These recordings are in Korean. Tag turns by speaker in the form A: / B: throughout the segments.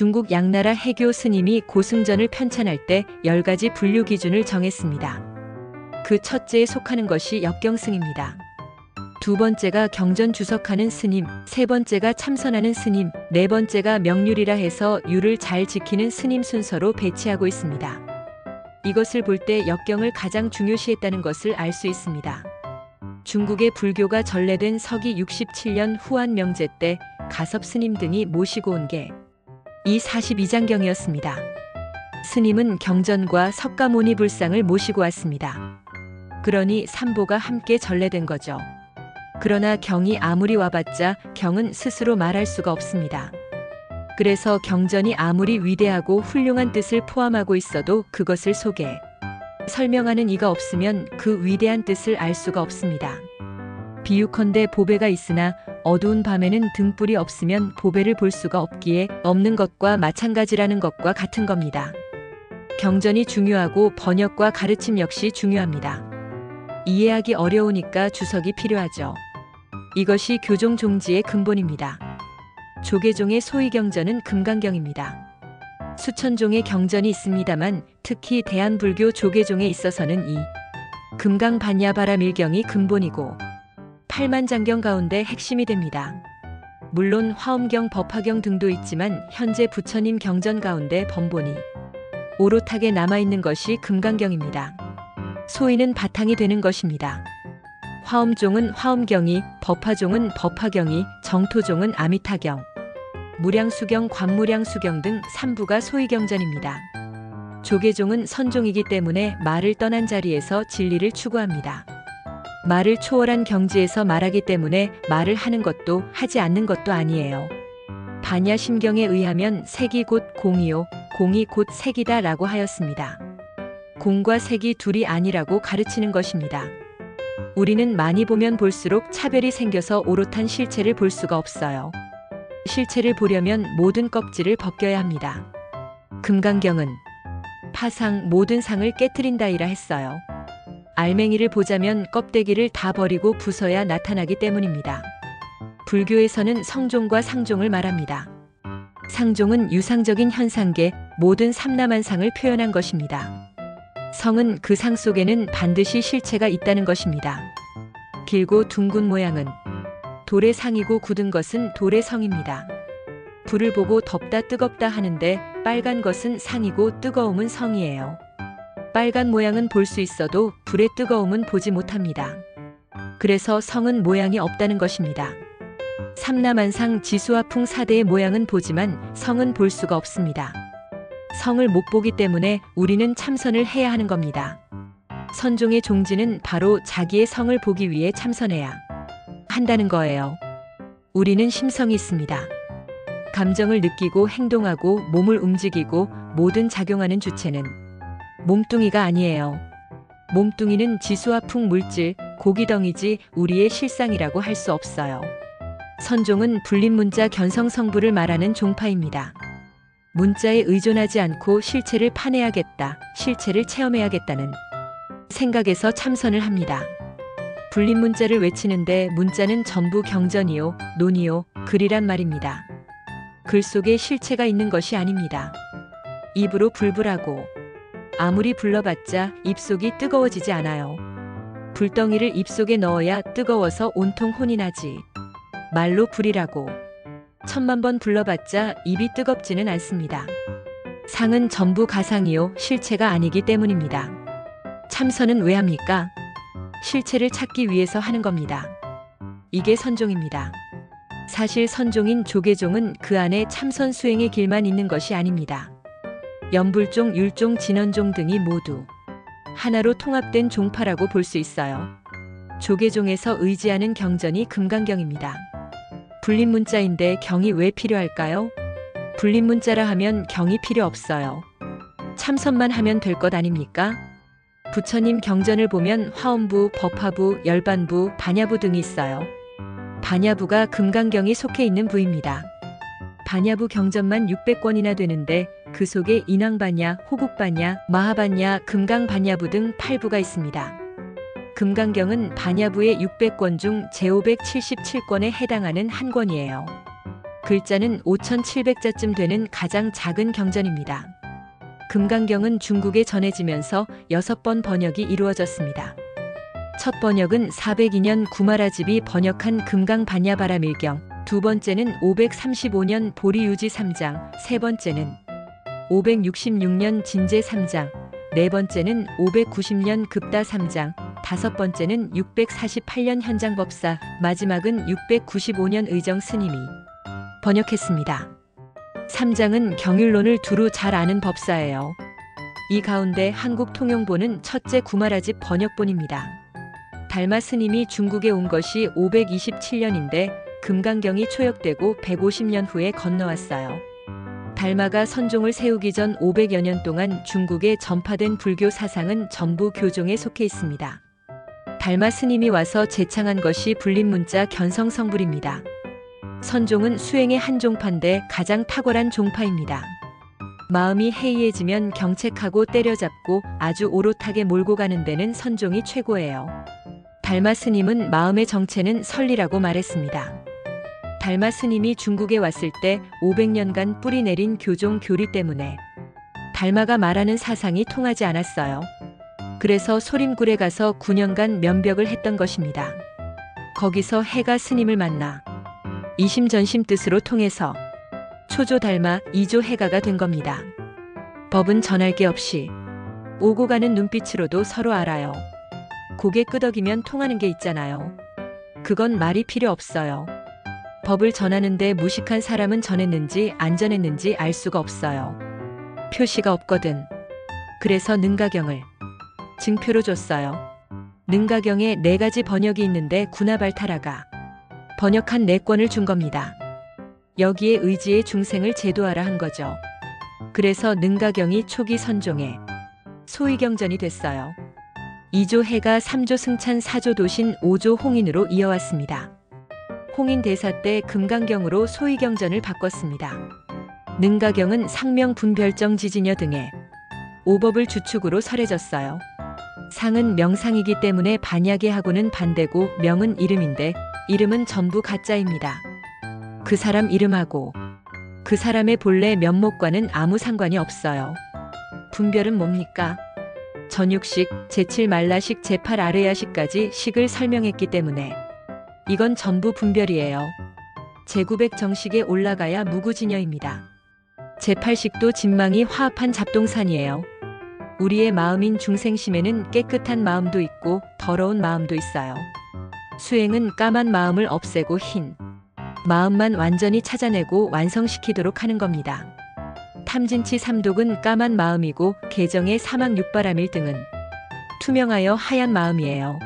A: 중국 양나라 해교 스님이 고승전을 편찬할 때 10가지 분류 기준을 정했습니다. 그 첫째에 속하는 것이 역경승입니다. 두 번째가 경전 주석하는 스님, 세 번째가 참선하는 스님, 네 번째가 명률이라 해서 율을 잘 지키는 스님 순서로 배치하고 있습니다. 이것을 볼 때 역경을 가장 중요시했다는 것을 알 수 있습니다. 중국의 불교가 전래된 서기 67년 후한 명제 때 가섭 스님 등이 모시고 온 게 이 42장경이었습니다. 스님은 경전과 석가모니 불상을 모시고 왔습니다. 그러니 삼보가 함께 전래된 거죠. 그러나 경이 아무리 와봤자 경은 스스로 말할 수가 없습니다. 그래서 경전이 아무리 위대하고 훌륭한 뜻을 포함하고 있어도 그것을 설명하는 이가 없으면 그 위대한 뜻을 알 수가 없습니다. 비유컨대 보배가 있으나 어두운 밤에는 등불이 없으면 보배를 볼 수가 없기에 없는 것과 마찬가지라는 것과 같은 겁니다. 경전이 중요하고 번역과 가르침 역시 중요합니다. 이해하기 어려우니까 주석이 필요하죠. 이것이 교종 종지의 근본입니다. 조계종의 소위경전은 금강경입니다. 수천 종의 경전이 있습니다만 특히 대한불교 조계종에 있어서는 이 금강반야바라밀경이 근본이고 팔만장경 가운데 핵심이 됩니다. 물론 화엄경, 법화경 등도 있지만 현재 부처님 경전 가운데 번본이 오롯하게 남아있는 것이 금강경입니다. 소위는 바탕이 되는 것입니다. 화엄종은 화엄경이, 법화종은 법화경이, 정토종은 아미타경, 무량수경, 관무량수경 등 3부가 소위경전입니다. 조계종은 선종이기 때문에 말을 떠난 자리에서 진리를 추구합니다. 말을 초월한 경지에서 말하기 때문에 말을 하는 것도 하지 않는 것도 아니에요. 반야심경에 의하면 색이 곧 공이요, 공이 곧 색이다 라고 하였습니다. 공과 색이 둘이 아니라고 가르치는 것입니다. 우리는 많이 보면 볼수록 차별이 생겨서 오롯한 실체를 볼 수가 없어요. 실체를 보려면 모든 껍질을 벗겨야 합니다. 금강경은 파상 모든 상을 깨트린다이라 했어요. 알맹이를 보자면 껍데기를 다 버리고 부숴야 나타나기 때문입니다. 불교에서는 성종과 상종을 말합니다. 상종은 유상적인 현상계 모든 삼라만상을 표현한 것입니다. 성은 그 상 속에는 반드시 실체가 있다는 것입니다. 길고 둥근 모양은 돌의 상이고 굳은 것은 돌의 성입니다. 불을 보고 덥다 뜨겁다 하는데 빨간 것은 상이고 뜨거움은 성이에요. 빨간 모양은 볼 수 있어도 불의 뜨거움은 보지 못합니다. 그래서 성은 모양이 없다는 것입니다. 삼라만상 지수화풍 4대의 모양은 보지만 성은 볼 수가 없습니다. 성을 못 보기 때문에 우리는 참선을 해야 하는 겁니다. 선종의 종지는 바로 자기의 성을 보기 위해 참선해야 한다는 거예요. 우리는 심성이 있습니다. 감정을 느끼고 행동하고 몸을 움직이고 모든 작용하는 주체는 몸뚱이가 아니에요. 몸뚱이는 지수화풍 물질, 고기덩이지 우리의 실상이라고 할 수 없어요. 선종은 불립문자 견성성부를 말하는 종파입니다. 문자에 의존하지 않고 실체를 파내야겠다, 실체를 체험해야겠다는 생각에서 참선을 합니다. 불립문자를 외치는데 문자는 전부 경전이요, 논이요, 글이란 말입니다. 글 속에 실체가 있는 것이 아닙니다. 입으로 불불하고 아무리 불러봤자 입속이 뜨거워지지 않아요. 불덩이를 입속에 넣어야 뜨거워서 온통 혼이 나지. 말로 불이라고 천만 번 불러봤자 입이 뜨겁지는 않습니다. 상은 전부 가상이요, 실체가 아니기 때문입니다. 참선은 왜 합니까? 실체를 찾기 위해서 하는 겁니다. 이게 선종입니다. 사실 선종인 조계종은 그 안에 참선 수행의 길만 있는 것이 아닙니다. 연불종, 율종, 진언종 등이 모두 하나로 통합된 종파라고 볼 수 있어요. 조계종에서 의지하는 경전이 금강경입니다. 불립문자인데 경이 왜 필요할까요? 불립문자라 하면 경이 필요 없어요. 참선만 하면 될 것 아닙니까? 부처님 경전을 보면 화엄부, 법화부, 열반부, 반야부 등이 있어요. 반야부가 금강경이 속해 있는 부입니다. 반야부 경전만 600권이나 되는데 그 속에 인왕반야, 호국반야, 마하반야, 금강반야부 등 8부가 있습니다. 금강경은 반야부의 600권 중 제577권에 해당하는 한 권이에요. 글자는 5,700자쯤 되는 가장 작은 경전입니다. 금강경은 중국에 전해지면서 6번 번역이 이루어졌습니다. 첫 번역은 402년 구마라집이 번역한 금강반야바라밀경, 두 번째는 535년 보리유지 3장, 세 번째는 566년 진제 3장, 네 번째는 590년 급다 3장, 다섯 번째는 648년 현장법사, 마지막은 695년 의정 스님이 번역했습니다. 3장은 경율론을 두루 잘 아는 법사예요. 이 가운데 한국통용본은 첫째 구마라집 번역본입니다. 달마 스님이 중국에 온 것이 527년인데 금강경이 초역되고 150년 후에 건너왔어요. 달마가 선종을 세우기 전 500여 년 동안 중국에 전파된 불교 사상은 전부 교종에 속해 있습니다. 달마 스님이 와서 제창한 것이 불림문자 견성성불입니다. 선종은 수행의 한 종파인데 가장 탁월한 종파입니다. 마음이 해이해지면 경책하고 때려잡고 아주 오롯하게 몰고 가는 데는 선종이 최고예요. 달마 스님은 마음의 정체는 설리라고 말했습니다. 달마 스님이 중국에 왔을 때 500년간 뿌리 내린 교종 교리 때문에 달마가 말하는 사상이 통하지 않았어요. 그래서 소림굴에 가서 9년간 면벽을 했던 것입니다. 거기서 해가 스님을 만나 이심전심 뜻으로 통해서 초조 달마, 이조 해가가 된 겁니다. 법은 전할 게 없이 오고 가는 눈빛으로도 서로 알아요. 고개 끄덕이면 통하는 게 있잖아요. 그건 말이 필요 없어요. 법을 전하는데 무식한 사람은 전했는지 안 전했는지 알 수가 없어요. 표시가 없거든. 그래서 능가경을 증표로 줬어요. 능가경에 4가지 번역이 있는데 구나발타라가 번역한 4권을 준 겁니다. 여기에 의지의 중생을 제도하라 한 거죠. 그래서 능가경이 초기 선종의 소위경전이 됐어요. 2조 해가 3조 승찬 4조 도신 5조 홍인으로 이어왔습니다. 홍인 대사 때 금강경으로 소위경전을 바꿨습니다. 능가경은 상명 분별정 지진여 등의 오법을 주축으로 설해졌어요. 상은 명상이기 때문에 반야계하고는 반대고 명은 이름인데 이름은 전부 가짜입니다. 그 사람 이름하고 그 사람의 본래 면목과는 아무 상관이 없어요. 분별은 뭡니까? 전육식, 제7말라식, 제8아르야식까지 식을 설명했기 때문에 이건 전부 분별이에요. 제900 정식에 올라가야 무구진여입니다. 제8식도 진망이 화합한 잡동산이에요. 우리의 마음인 중생심에는 깨끗한 마음도 있고 더러운 마음도 있어요. 수행은 까만 마음을 없애고 흰 마음만 완전히 찾아내고 완성시키도록 하는 겁니다. 탐진치 삼독은 까만 마음이고 개정의 사막육바라밀 등은 투명하여 하얀 마음이에요.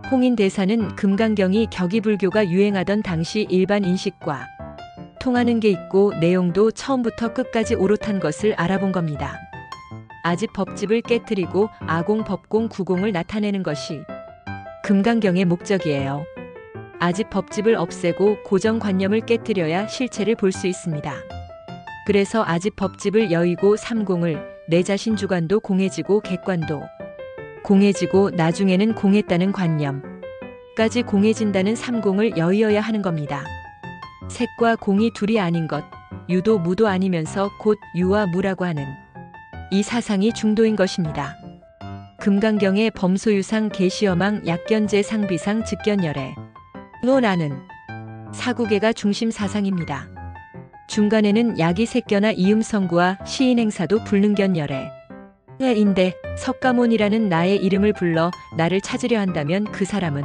A: 홍인대사는 금강경이 격이불교가 유행하던 당시 일반 인식과 통하는 게 있고 내용도 처음부터 끝까지 오롯한 것을 알아본 겁니다. 아집 법집을 깨뜨리고 아공, 법공, 구공을 나타내는 것이 금강경의 목적이에요. 아집 법집을 없애고 고정관념을 깨뜨려야 실체를 볼 수 있습니다. 그래서 아집 법집을 여의고 삼공을 내 자신 주관도 공해지고 객관도 공해지고 나중에는 공했다는 관념까지 공해진다는 삼공을 여의어야 하는 겁니다. 색과 공이 둘이 아닌 것, 유도 무도 아니면서 곧 유와 무라고 하는 이 사상이 중도인 것입니다. 금강경의 범소유상 계시여망 약견제 상비상 즉견열애 노나는 사구계가 중심 사상입니다. 중간에는 야기색견화 이음성구와 시인행사도 불능견열애 인데 석가모니라는 나의 이름을 불러 나를 찾으려 한다면 그 사람은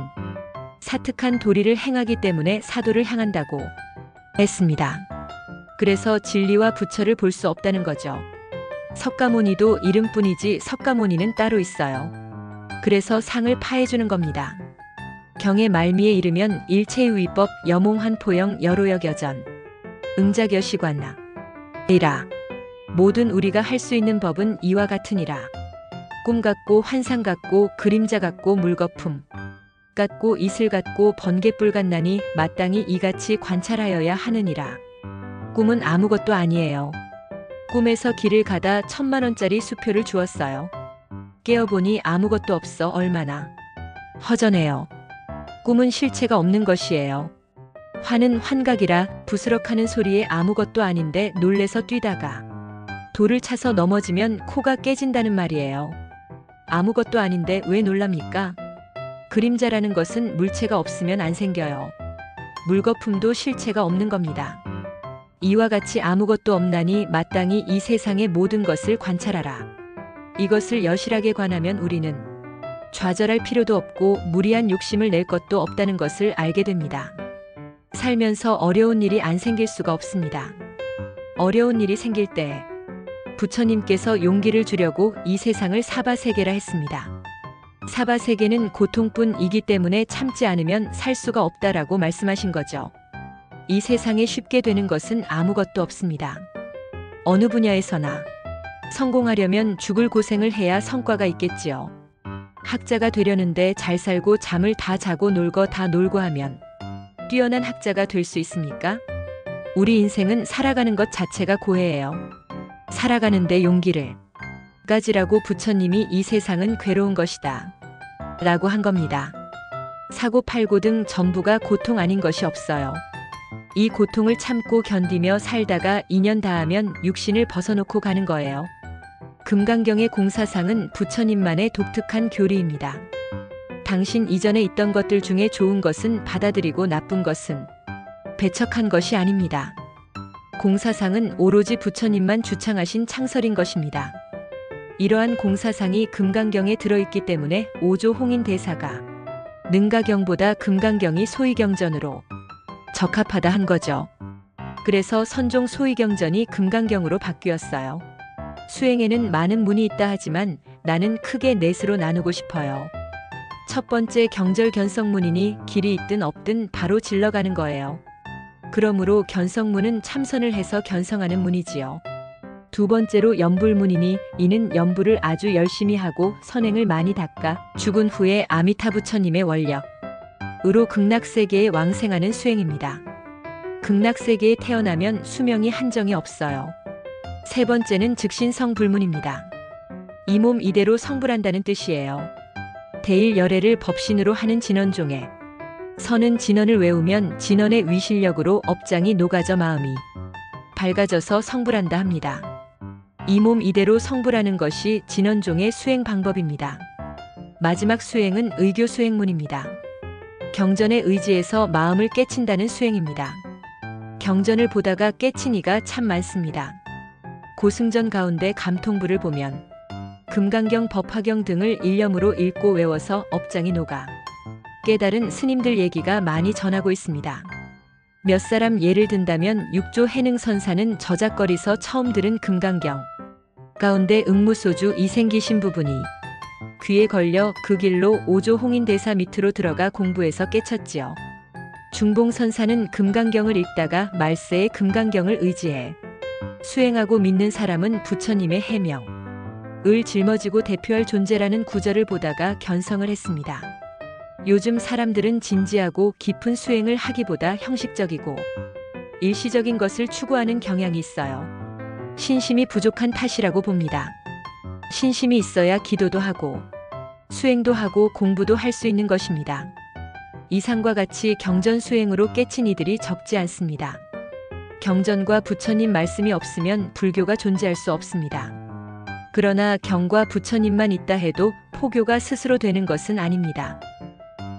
A: 사특한 도리를 행하기 때문에 사도를 향한다고 했습니다. 그래서 진리와 부처를 볼 수 없다는 거죠. 석가모니도 이름뿐이지 석가모니는 따로 있어요. 그래서 상을 파해주는 겁니다. 경의 말미에 이르면 일체유의법 여몽한포영 여로여겨전 응자겨시관나 이라 모든 우리가 할 수 있는 법은 이와 같으니라. 꿈 같고 환상 같고 그림자 같고 물거품 같고 이슬 같고 번갯불 같나니 마땅히 이같이 관찰하여야 하느니라. 꿈은 아무것도 아니에요. 꿈에서 길을 가다 1000만원짜리 수표를 주었어요. 깨어보니 아무것도 없어 얼마나 허전해요. 꿈은 실체가 없는 것이에요. 화는 환각이라 부스럭하는 소리에 아무것도 아닌데 놀래서 뛰다가 돌을 차서 넘어지면 코가 깨진다는 말이에요. 아무것도 아닌데 왜 놀랍니까? 그림자라는 것은 물체가 없으면 안 생겨요. 물거품도 실체가 없는 겁니다. 이와 같이 아무것도 없나니 마땅히 이 세상의 모든 것을 관찰하라. 이것을 여실하게 관하면 우리는 좌절할 필요도 없고 무리한 욕심을 낼 것도 없다는 것을 알게 됩니다. 살면서 어려운 일이 안 생길 수가 없습니다. 어려운 일이 생길 때 부처님께서 용기를 주려고 이 세상을 사바세계라 했습니다. 사바세계는 고통뿐이기 때문에 참지 않으면 살 수가 없다라고 말씀하신 거죠. 이 세상에 쉽게 되는 것은 아무것도 없습니다. 어느 분야에서나 성공하려면 죽을 고생을 해야 성과가 있겠지요. 학자가 되려는데 잘 살고 잠을 다 자고 놀고 다 놀고 하면 뛰어난 학자가 될 수 있습니까? 우리 인생은 살아가는 것 자체가 고해예요. 살아가는데 용기를 가지라고 부처님이 이 세상은 괴로운 것이다 라고 한 겁니다. 사고팔고 등 전부가 고통 아닌 것이 없어요. 이 고통을 참고 견디며 살다가 2년 다하면 육신을 벗어놓고 가는 거예요. 금강경의 공사상은 부처님만의 독특한 교리입니다. 당신 이전에 있던 것들 중에 좋은 것은 받아들이고 나쁜 것은 배척한 것이 아닙니다. 공사상은 오로지 부처님만 주창하신 창설인 것입니다. 이러한 공사상이 금강경에 들어있기 때문에 오조 홍인 대사가 능가경보다 금강경이 소위경전으로 적합하다 한 거죠. 그래서 선종 소위경전이 금강경으로 바뀌었어요. 수행에는 많은 문이 있다 하지만 나는 크게 넷으로 나누고 싶어요. 첫 번째 경절견성문이니 길이 있든 없든 바로 질러가는 거예요. 그러므로 견성문은 참선을 해서 견성하는 문이지요. 두 번째로 연불문이니 이는 연불을 아주 열심히 하고 선행을 많이 닦아 죽은 후에 아미타 부처님의 원력으로 극락세계에 왕생하는 수행입니다. 극락세계에 태어나면 수명이 한정이 없어요. 세 번째는 즉신성불문입니다. 이 몸 이대로 성불한다는 뜻이에요. 대일열애를 법신으로 하는 진언종에 선은 진언을 외우면 진언의 위실력으로 업장이 녹아져 마음이 밝아져서 성불한다 합니다. 이 몸 이대로 성불하는 것이 진언종의 수행 방법입니다. 마지막 수행은 의교 수행문입니다. 경전의 의지에서 마음을 깨친다는 수행입니다. 경전을 보다가 깨친 이가 참 많습니다. 고승전 가운데 감통부를 보면 금강경 법화경 등을 일념으로 읽고 외워서 업장이 녹아 깨달은 스님들 얘기가 많이 전하고 있습니다. 몇 사람 예를 든다면 육조 해능선사는 저작거리서 처음 들은 금강경 가운데 응무소주 이생기신 부분이 귀에 걸려 그 길로 오조 홍인대사 밑으로 들어가 공부해서 깨쳤지요. 중봉선사는 금강경을 읽다가 말세에 금강경을 의지해 수행하고 믿는 사람은 부처님의 해명을 짊어지고 대표할 존재라는 구절을 보다가 견성을 했습니다. 요즘 사람들은 진지하고 깊은 수행을 하기보다 형식적이고 일시적인 것을 추구하는 경향이 있어요. 신심이 부족한 탓이라고 봅니다. 신심이 있어야 기도도 하고 수행도 하고 공부도 할 수 있는 것입니다. 이상과 같이 경전 수행으로 깨친 이들이 적지 않습니다. 경전과 부처님 말씀이 없으면 불교가 존재할 수 없습니다. 그러나 경과 부처님만 있다 해도 포교가 스스로 되는 것은 아닙니다.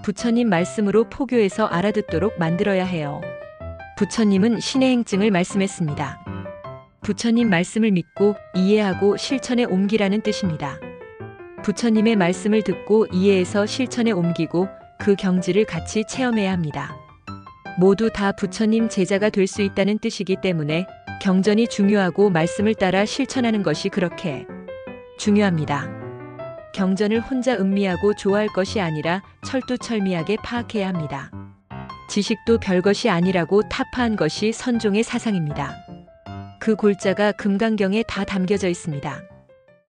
A: 부처님 말씀으로 포교에서 알아듣도록 만들어야 해요. 부처님은 신의 행증을 말씀했습니다. 부처님 말씀을 믿고 이해하고 실천에 옮기라는 뜻입니다. 부처님의 말씀을 듣고 이해해서 실천에 옮기고 그 경지를 같이 체험해야 합니다. 모두 다 부처님 제자가 될 수 있다는 뜻이기 때문에 경전이 중요하고 말씀을 따라 실천하는 것이 그렇게 중요합니다. 경전을 혼자 음미하고 좋아할 것이 아니라 철두철미하게 파악해야 합니다. 지식도 별것이 아니라고 타파한 것이 선종의 사상입니다. 그 골자가 금강경에 다 담겨져 있습니다.